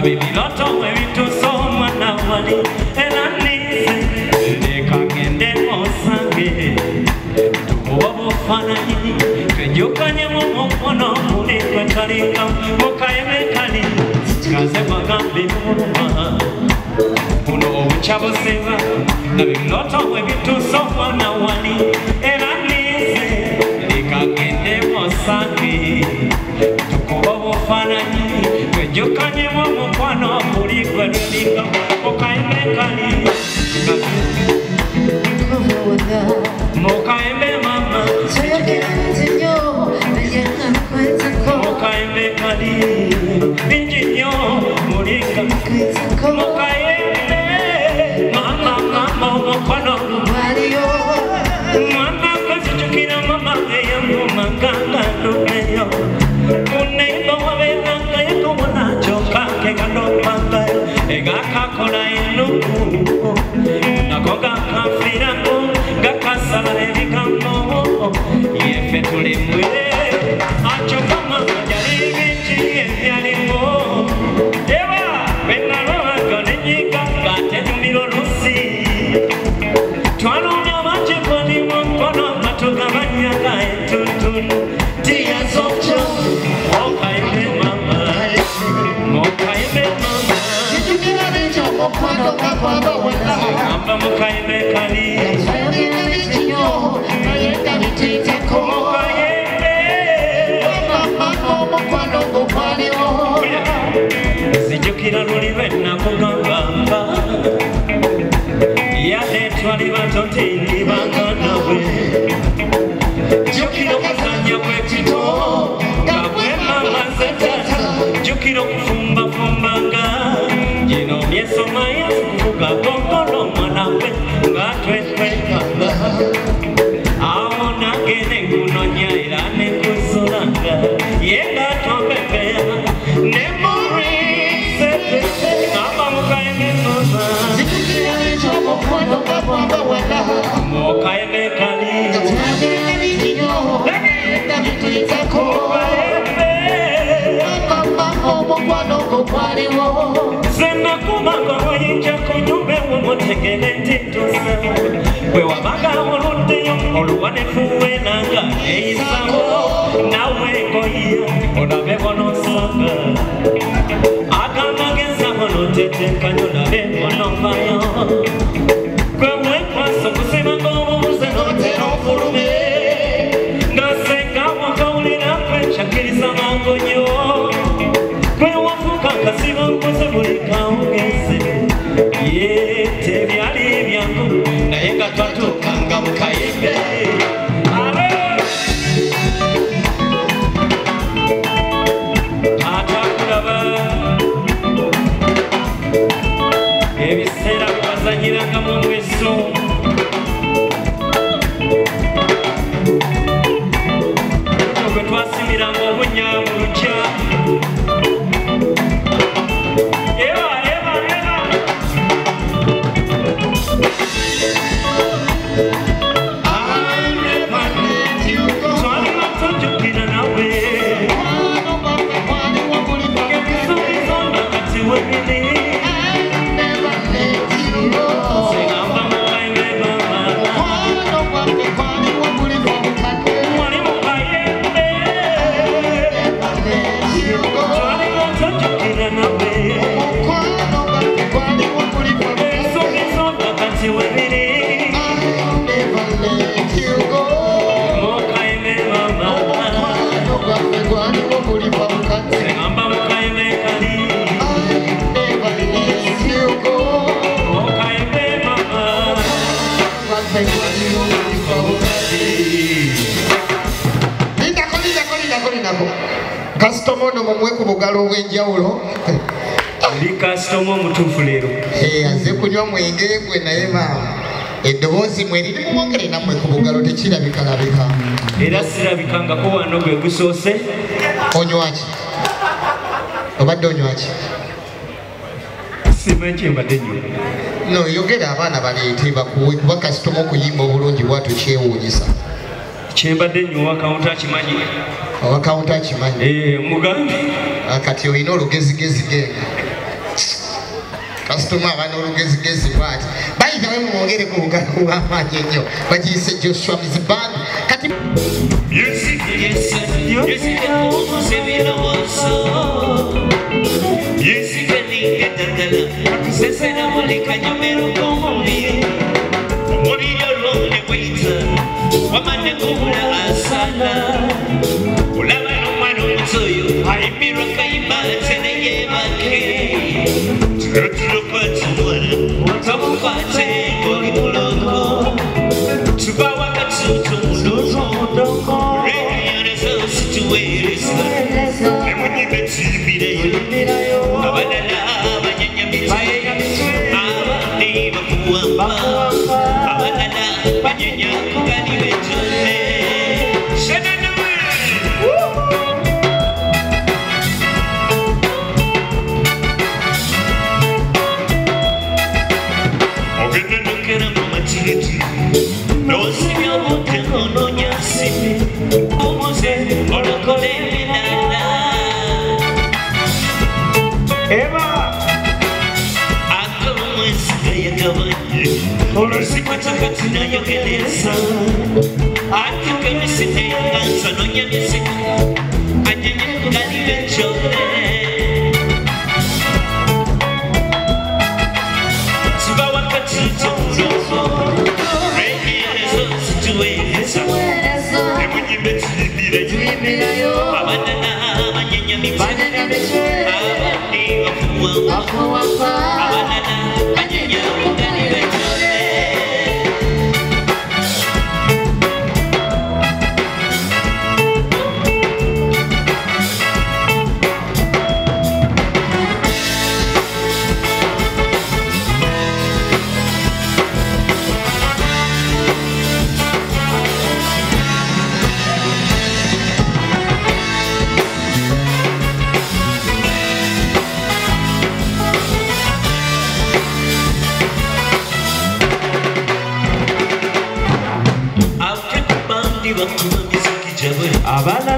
bibiloto ebitusoomwa nawali era nize leka ngende osange tukuba bufaananyi twejjukanyemu omukono muli gwetalinga mukayemekali kaze bagambe muluma buno obukyabuseba na bibiloto ebitusoomwa nawali era nize leka ngende osange tukuba bufaananyi twejjukanyemu omukono muli gwetalinga mukayemekali Mokaembe mama Mokaembe kali Injinyo Moringa Mokaembe Mama mama mokono Mama kazichukira mama Eya mumanganga numeyo Uneiba waberanga Yako wanachoka Kega nopanga Ega kakola inuku Nakoga kafirango Gakasala ebigambo Yefe tulimwe Acho kama Jali binti ebyalimo Eba Benaloa Ganenyika Gate jumilo lusi Twalunya machi kwani mkono Matuga manyaga etutun Tears of joy Mokaime mama Mokaime mama Situkira bicho mkono Kapamba wala Amba mokaime kali Zijukira luliwe nakugamba Yale twali batote ndibanga nawe Jukira kuzanya kwekito Kabwe mama zetata Jukira kufumba fumbanga Jino myeso maya kufuga gongolo mwanawe Ngatwe kwekanga Aona gene kunonya irane kusulanga Yega topepea Nemori sete Naba mukaime mama Zikukira licho mkwano kapamba wala Mokaime kali Jagene vikinyo Leta vituitako Mokaime Mama mkwano kukwaliwo Zena kumanga wajinja kunyumbe Womotegele titusa Wewa baga oluteyo Oluwane fuwe nanga Eisawo Nawe koya Olabe bono sanga Akamageza bono tete Kanyo labe bono mayo Kwewe kwaso kusema gomuze Notero furume Nasenga waka ulina Kwecha kirisa mangonyo Kwewa fuka kasiba Kwese mulika ugeze Yete byali byangu Naye gatwatu kanga mukayimbe Atakulaba Ebiseera byabazanyiranga mu mweso Gwe twasimiranga obunyamu lukya Customer no mumwe ku bugalo bw'enjawulo. Ndi customer mutuufu leero. Aze kunywa mwenge gwe naye maama. Eddoboozi mwe liri mwongere nammwe ku bugalo tekirabikalabika. Era sirabikangako wano gwe gusoose. Onywa ki? Obadde onywa ki? Simanyi kye mbadde nnyo. No, yogera abaana baleete bakuwe kuba kasitoma okuyimba obulungi bwatu kyewuunyisa. Kye mbadde nnyo wa kawunta akimanyi. Owa kawunta akimanyi. Mugambi. Kati olina olugezigezi genga. kasitoma abana olugezigezi bwati bayitawe mwongere ku bugalo bw'amaanyi ennyo bagiyise Joshua Miziband kati Abana